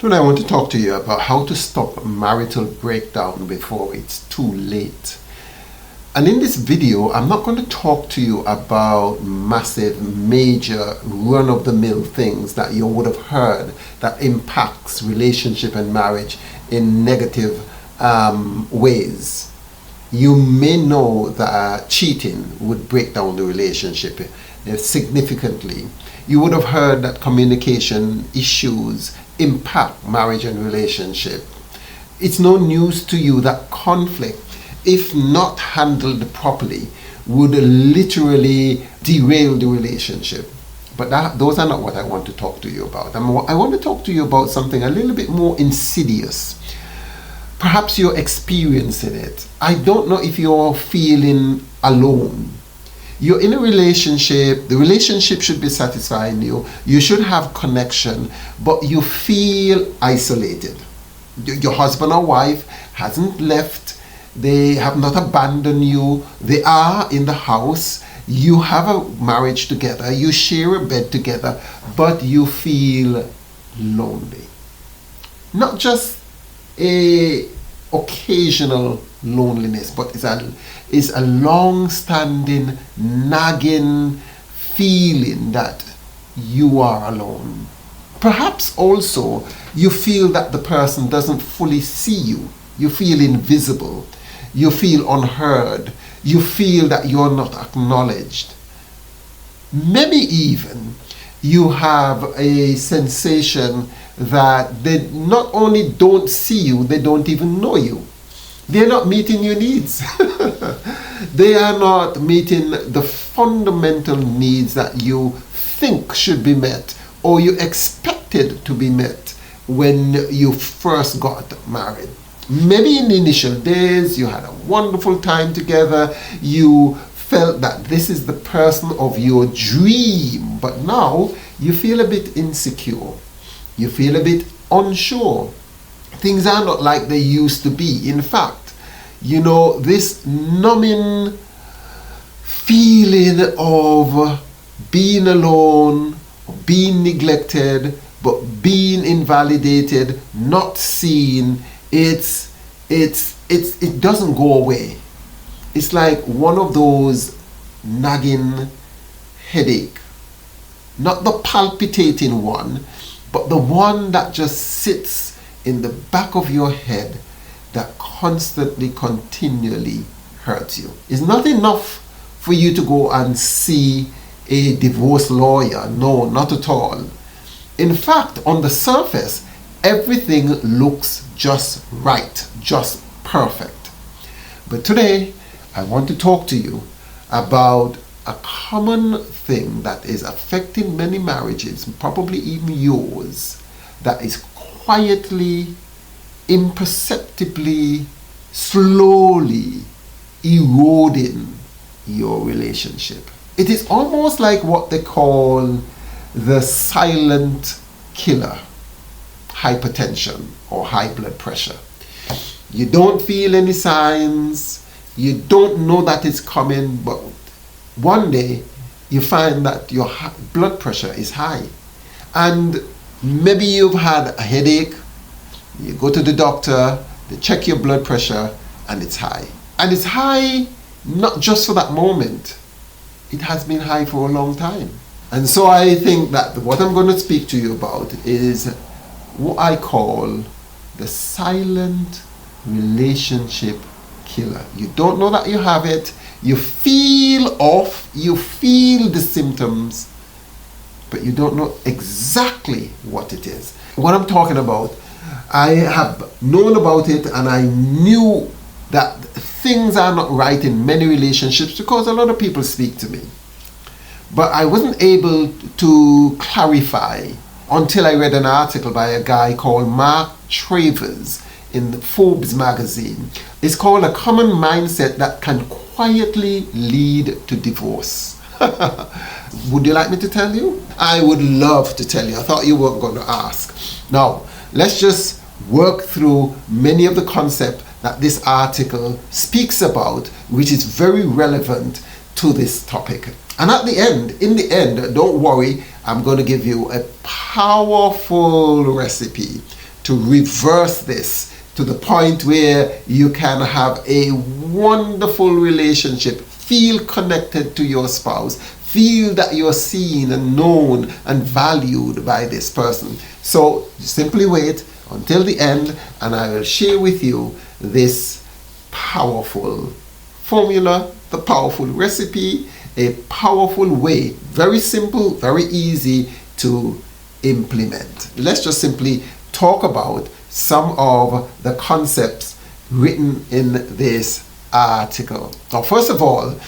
Today I want to talk to you about how to stop marital breakdown before it's too late. And in this video, I'm not going to talk to you about massive, major, run-of-the-mill things that you would have heard that impacts relationship and marriage in negative ways. You may know that cheating would break down the relationship significantly. You would have heard that communication issues impact marriage and relationship. It's no news to you that conflict, if not handled properly, would literally derail the relationship. But those are not what I want to talk to you about. I want to talk to you about something a little bit more insidious. Perhaps you're experiencing it. I don't know if you're feeling alone. You're in a relationship, the relationship should be satisfying you, you should have connection, but you feel isolated. Your husband or wife hasn't left, they have not abandoned you, they are in the house, you have a marriage together, you share a bed together, but you feel lonely. Not just a occasional loneliness, but it's a long-standing, nagging feeling that you are alone. Perhaps also you feel that the person doesn't fully see you. You feel invisible. You feel unheard. You feel that you're not acknowledged. Maybe even you have a sensation that they not only don't see you, they don't even know you. They're not meeting your needs. They are not meeting the fundamental needs that you think should be met or you expected to be met when you first got married. Maybe in the initial days you had a wonderful time together, you felt that this is the person of your dream, but now you feel a bit insecure. You feel a bit unsure. Things are not like they used to be. In fact, this numbing feeling of being alone, being neglected, but being invalidated, not seen, it doesn't go away. It's like one of those nagging headache. Not the palpitating one, but the one that just sits in the back of your head that constantly, continually hurts you. It's not enough for you to go and see a divorce lawyer. No, not at all. In fact, on the surface, everything looks just right, just perfect. But today, I want to talk to you about a common thing that is affecting many marriages, probably even yours, that is quietly, imperceptibly, slowly eroding your relationship. It is almost like what they call the silent killer, hypertension or high blood pressure. You don't feel any signs, you don't know that it's coming, but one day you find that your blood pressure is high. And maybe you've had a headache, you go to the doctor, they check your blood pressure, and it's high. And it's high not just for that moment, it has been high for a long time. And so I think that what I'm going to speak to you about is what I call the silent relationship killer. You don't know that you have it, you feel off, you feel the symptoms, but you don't know exactly what it is. What I'm talking about, I have known about it and I knew that things are not right in many relationships because a lot of people speak to me. But I wasn't able to clarify until I read an article by a guy called Mark Travers in the Forbes magazine. It's called A Common Mindset That Can Quietly Lead to Divorce. Would you like me to tell you? I would love to tell you. I thought you weren't going to ask. Now, let's just work through many of the concepts that this article speaks about, which is very relevant to this topic. And in the end, don't worry, I'm going to give you a powerful recipe to reverse this to the point where you can have a wonderful relationship, feel connected to your spouse, feel that you're seen and known and valued by this person. So simply wait until the end and I will share with you this powerful formula, the powerful recipe, a powerful way, very simple, very easy to implement. Let's just simply talk about some of the concepts written in this article. Now, first of all,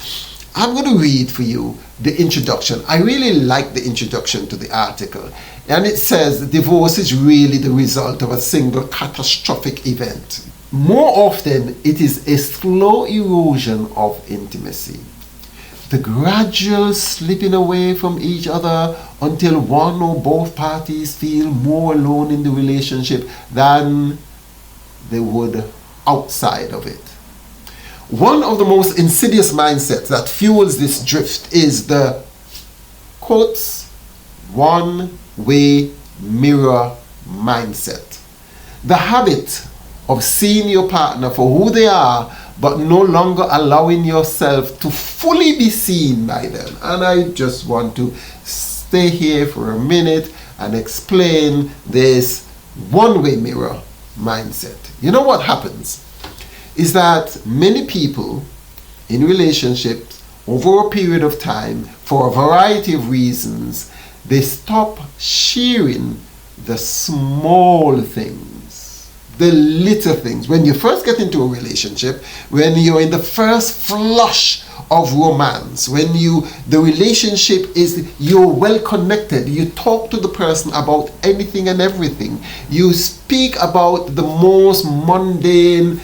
I'm going to read for you the introduction. I really like the introduction to the article. And it says, divorce is really the result of a single catastrophic event. More often, it is a slow erosion of intimacy. The gradual slipping away from each other until one or both parties feel more alone in the relationship than they would outside of it. One of the most insidious mindsets that fuels this drift is the, quotes, one-way mirror mindset. The habit of seeing your partner for who they are, but no longer allowing yourself to fully be seen by them. And I just want to stay here for a minute and explain this one-way mirror mindset. You know what happens is that many people in relationships over a period of time, for a variety of reasons, they stop sharing the small things, the little things. When you first get into a relationship, when you're in the first flush of romance, when the relationship is, you're well connected, you talk to the person about anything and everything, you speak about the most mundane,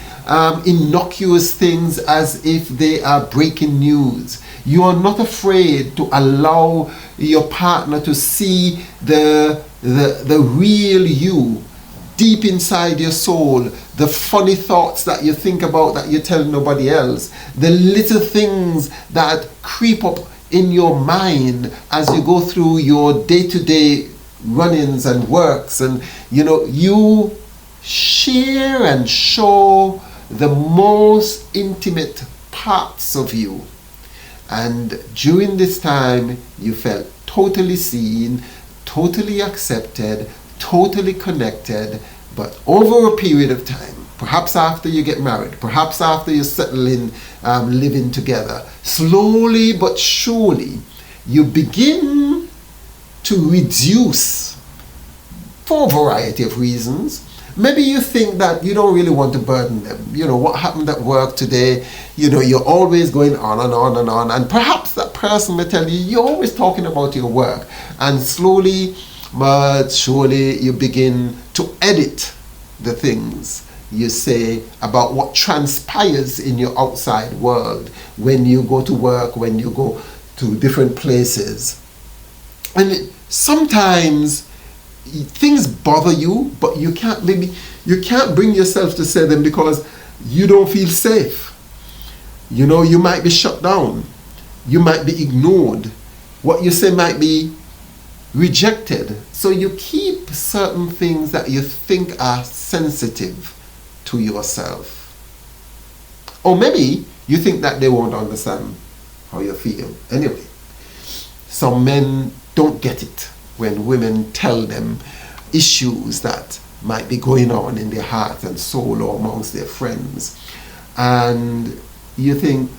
innocuous things as if they are breaking news. You are not afraid to allow your partner to see the real you deep inside your soul, the funny thoughts that you think about that you tell nobody else, the little things that creep up in your mind as you go through your day-to-day run-ins and works, and you share and show the most intimate parts of you. And during this time, you felt totally seen, totally accepted, totally connected. But over a period of time, perhaps after you get married, perhaps after you settle in living together, slowly but surely, you begin to reduce for a variety of reasons. Maybe you think that you don't really want to burden them. What happened at work today, you're always going on and on and on. And perhaps that person may tell you, you're always talking about your work. And slowly but surely you begin to edit the things you say about what transpires in your outside world when you go to work, when you go to different places. And sometimes things bother you, but you can't bring yourself to say them because you don't feel safe. You might be shut down. You might be ignored. What you say might be rejected. So you keep certain things that you think are sensitive to yourself. Or maybe you think that they won't understand how you feel. Anyway, some men don't get it when women tell them issues that might be going on in their heart and soul or amongst their friends. And you think,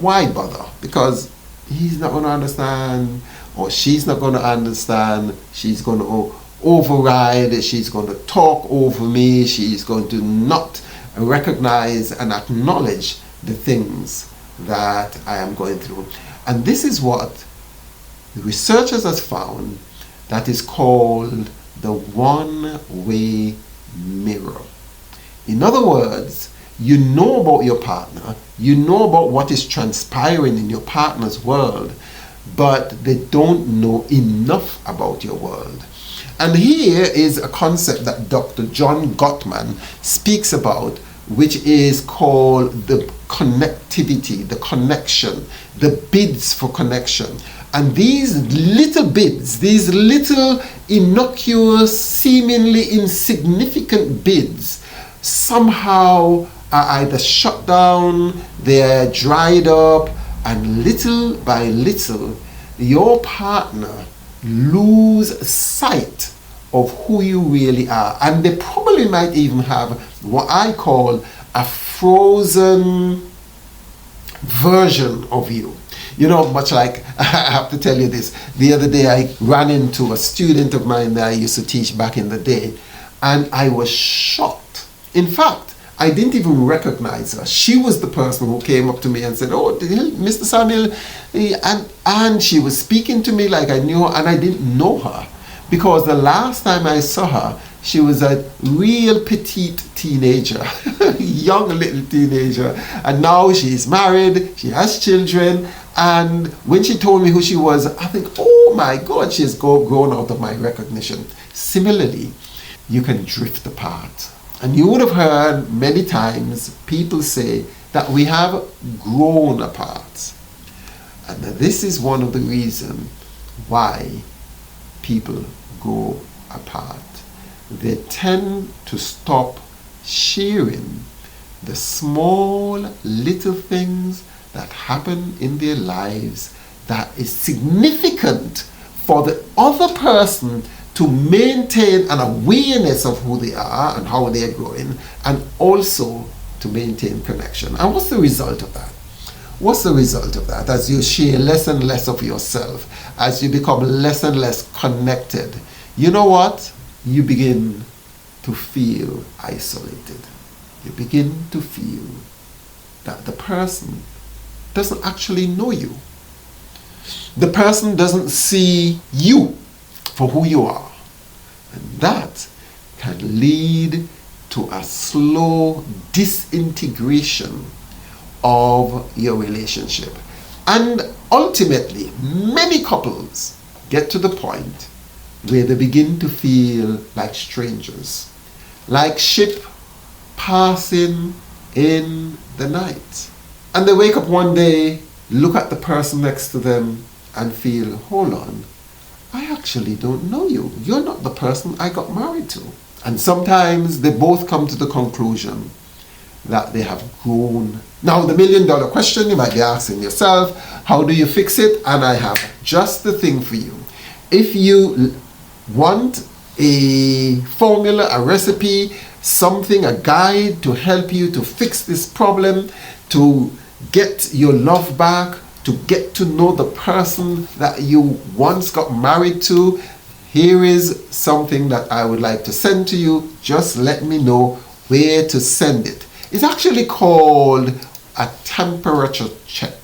why bother? Because he's not going to understand, or she's not going to understand. She's going to override, she's going to talk over me, she's going to not recognize and acknowledge the things that I am going through. And this is what the researchers have found that is called the one-way mirror. In other words, you know about your partner, you know about what is transpiring in your partner's world, but they don't know enough about your world. And here is a concept that Dr. John Gottman speaks about, which is called the connectivity, the connection, the bids for connection. And these little bids, these little innocuous, seemingly insignificant bids, somehow are either shut down, they're dried up, and little by little, your partner lose sight of who you really are. And they probably might even have what I call a frozen version of you. You know, much like, I have to tell you this, the other day I ran into a student of mine that I used to teach back in the day, and I was shocked. In fact, I didn't even recognize her. She was the person who came up to me and said, "Oh, Mr. Samuel," and she was speaking to me like I knew her, and I didn't know her, because the last time I saw her, she was a real petite teenager, young little teenager, and now she's married, she has children, and when she told me who she was, I think, oh my God, she has grown out of my recognition. Similarly, you can drift apart. And you would have heard many times people say that we have grown apart. And this is one of the reasons why people grow apart. They tend to stop sharing the small little things that happen in their lives that is significant for the other person to maintain an awareness of who they are and how they are growing, and also to maintain connection. And what's the result of that? What's the result of that? As you share less and less of yourself, as you become less and less connected, you know what? You begin to feel isolated. You begin to feel that the person doesn't actually know you. The person doesn't see you for who you are. And that can lead to a slow disintegration of your relationship. And ultimately, many couples get to the point where they begin to feel like strangers, like ship passing in the night. And they wake up one day, look at the person next to them, and feel, hold on, I actually don't know you. You're not the person I got married to. And sometimes they both come to the conclusion that they have grown. Now, the $1 million question you might be asking yourself, how do you fix it? And I have just the thing for you. If you want a formula, a recipe, something, a guide to help you to fix this problem, to get your love back, to get to know the person that you once got married to, here is something that I would like to send to you. Just let me know where to send it. It's actually called a temperature check.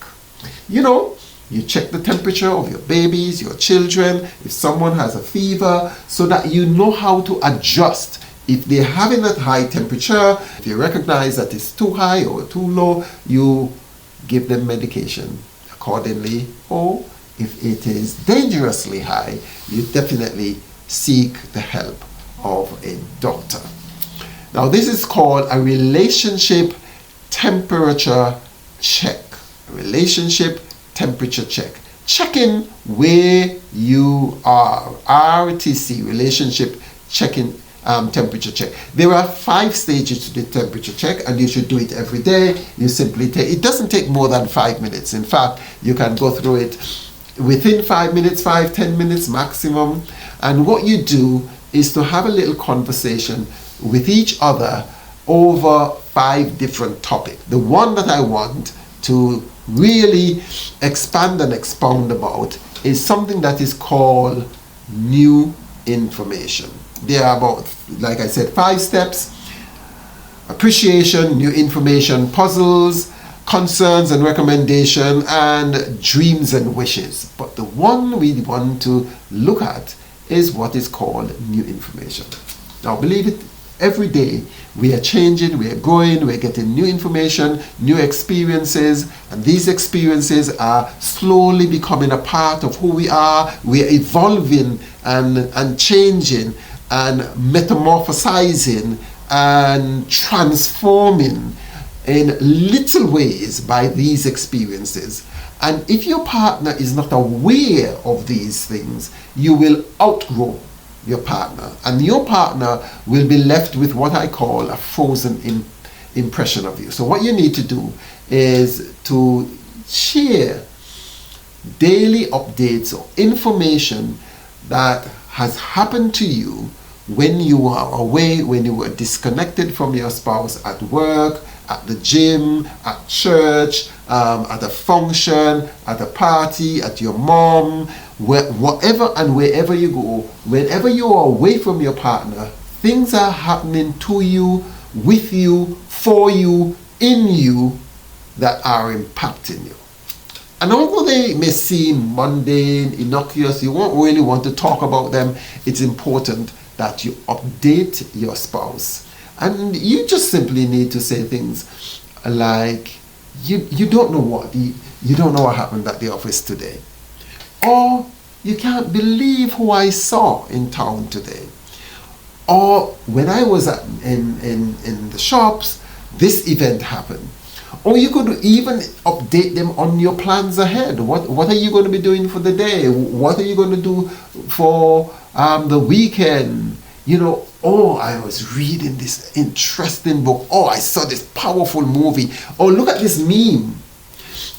You know, you check the temperature of your babies, your children, if someone has a fever, so that you know how to adjust. If they're having a high temperature, if you recognize that it's too high or too low, you give them medication accordingly. Or if it is dangerously high, you definitely seek the help of a doctor. Now, this is called a relationship temperature check. A relationship temperature check. Checking where you are. RTC, relationship checking temperature check. There are 5 stages to the temperature check, and you should do it every day. You simply take, it doesn't take more than 5 minutes. In fact, you can go through it within 5 minutes, 5-10 minutes maximum. And what you do is to have a little conversation with each other over 5 different topics. The one that I want to really expand and expound about is something that is called new information. There are about, like I said, 5 steps: appreciation, new information, puzzles, concerns and recommendation, and dreams and wishes. But the one we want to look at is what is called new information. Now, believe it, every day we are changing, we are growing, we're getting new information, new experiences, and these experiences are slowly becoming a part of who we are. We are evolving and changing and metamorphosizing and transforming in little ways by these experiences. And if your partner is not aware of these things, you will outgrow your partner. And your partner will be left with what I call a frozen impression of you. So what you need to do is to share daily updates or information that has happened to you when you are away, when you were disconnected from your spouse at work, at the gym, at church, at a function, at a party, at your mom, whatever and wherever you go. Whenever you are away from your partner, things are happening to you, with you, for you, in you, that are impacting you. And although they may seem mundane, innocuous, you won't really want to talk about them, it's important that you update your spouse. And you just simply need to say things like, you don't know you don't know what happened at the office today. Or, you can't believe who I saw in town today. Or, when I was in the shops, this event happened. Or you could even update them on your plans ahead. What are you going to be doing for the day? What are you going to do for the weekend? You know, oh, I was reading this interesting book. Oh, I saw this powerful movie. Oh, look at this meme.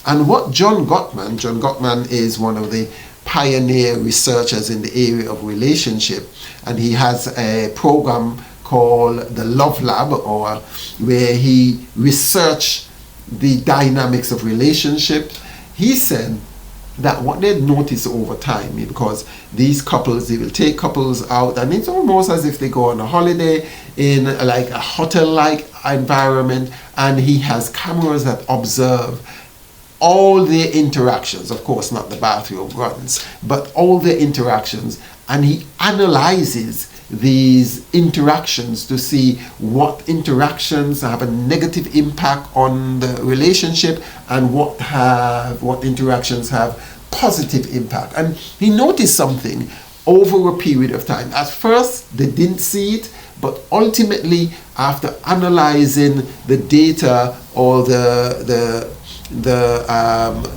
And what John Gottman is one of the pioneer researchers in the area of relationship, and he has a program called the Love Lab, or where he researched the dynamics of relationship. He said that what they'd noticed over time, because these couples, they will take couples out, and it's almost as if they go on a holiday in like a hotel-like environment, and he has cameras that observe all their interactions, of course not the bathroom runs, but all their interactions, and he analyzes these interactions to see what interactions have a negative impact on the relationship and what interactions have positive impact. And he noticed something over a period of time. At first they didn't see it, but ultimately after analyzing the data or the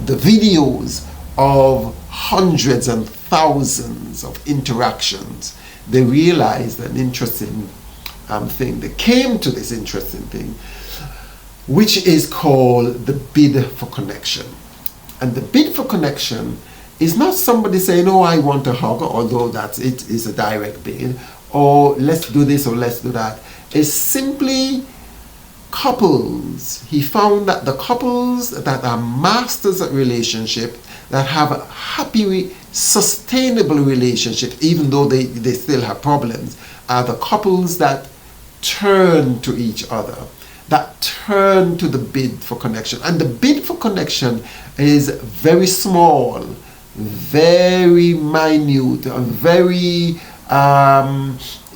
videos of hundreds and thousands of interactions, they realized an interesting thing. They came to this interesting thing, which is called the bid for connection. And the bid for connection is not somebody saying, oh, I want a hug, although that it is a direct bid, or let's do this or let's do that. It's simply couples. He found that the couples that are masters at relationship, that have a happy, sustainable relationship, even though they still have problems, are the couples that turn to each other, that turn to the bid for connection. And the bid for connection is very small, very minute, and very,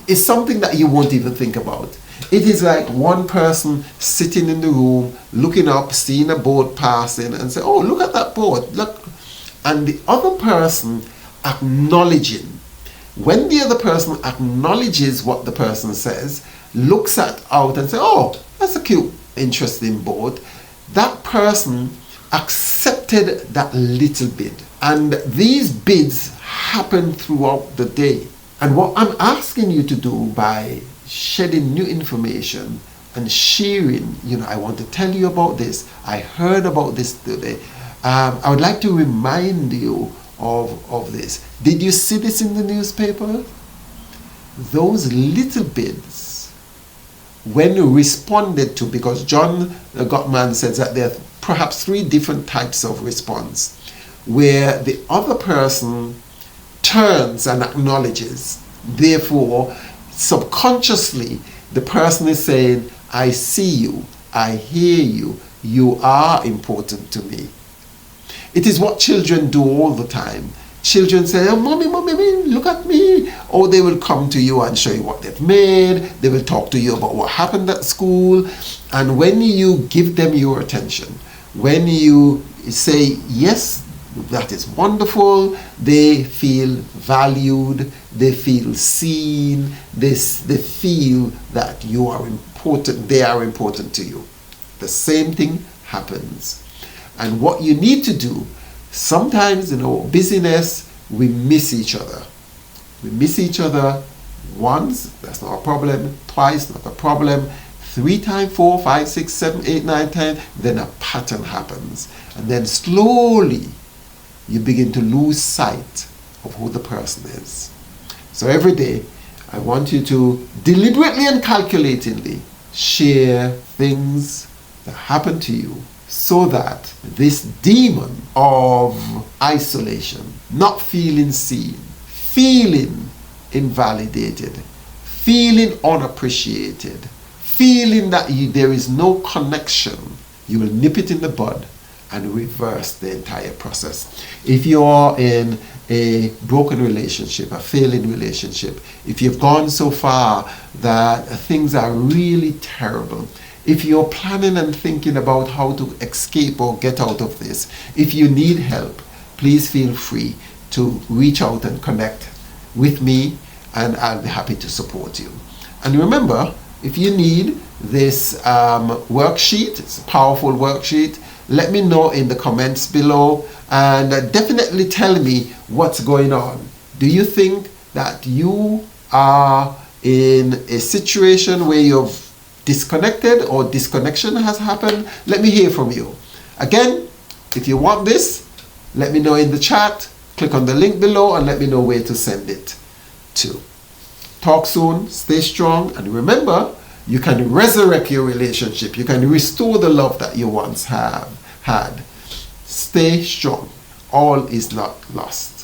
it's something that you won't even think about. It is like one person sitting in the room, looking up, seeing a boat passing, and say, oh, look at that boat, look. And the other person acknowledging. When the other person acknowledges what the person says, looks out and says, oh, that's a cute, interesting boat, that person accepted that little bid. And these bids happen throughout the day. And what I'm asking you to do by shedding new information and sharing, I want to tell you about this, I heard about this today, I would like to remind you of this. Did you see this in the newspaper? Those little bids, when responded to, because John Gottman says that there are perhaps 3 different types of response, where the other person turns and acknowledges. Therefore, subconsciously, the person is saying, I see you, I hear you, you are important to me. It is what children do all the time. Children say, oh, mommy, look at me. Or they will come to you and show you what they've made. They will talk to you about what happened at school. And when you give them your attention, when you say, yes, that is wonderful, they feel valued, they feel seen, they feel that you are important, they are important to you. The same thing happens. And what you need to do Sometimes in our busyness, we miss each other. We miss each other once, that's not a problem. Twice, not a problem. 3 times, 4, 5, 6, 7, 8, 9, 10, then a pattern happens. And then slowly, you begin to lose sight of who the person is. So every day, I want you to deliberately and calculatingly share things that happen to you so that this demon of isolation, not feeling seen, feeling invalidated, feeling unappreciated, feeling that there is no connection, you will nip it in the bud and reverse the entire process. If you are in a broken relationship, a failing relationship, if you've gone so far that things are really terrible, if you're planning and thinking about how to escape or get out of this, if you need help, please feel free to reach out and connect with me, and I'll be happy to support you. And remember, if you need this worksheet, it's a powerful worksheet, let me know in the comments below, and definitely tell me what's going on. Do you think that you are in a situation where you've disconnected or disconnection has happened? Let me hear from you. Again, if you want this, let me know in the chat. Click on the link below and let me know where to send it to. Talk soon, stay strong, and remember, you can resurrect your relationship. You can restore the love that you once have had. Stay strong. All is not lost.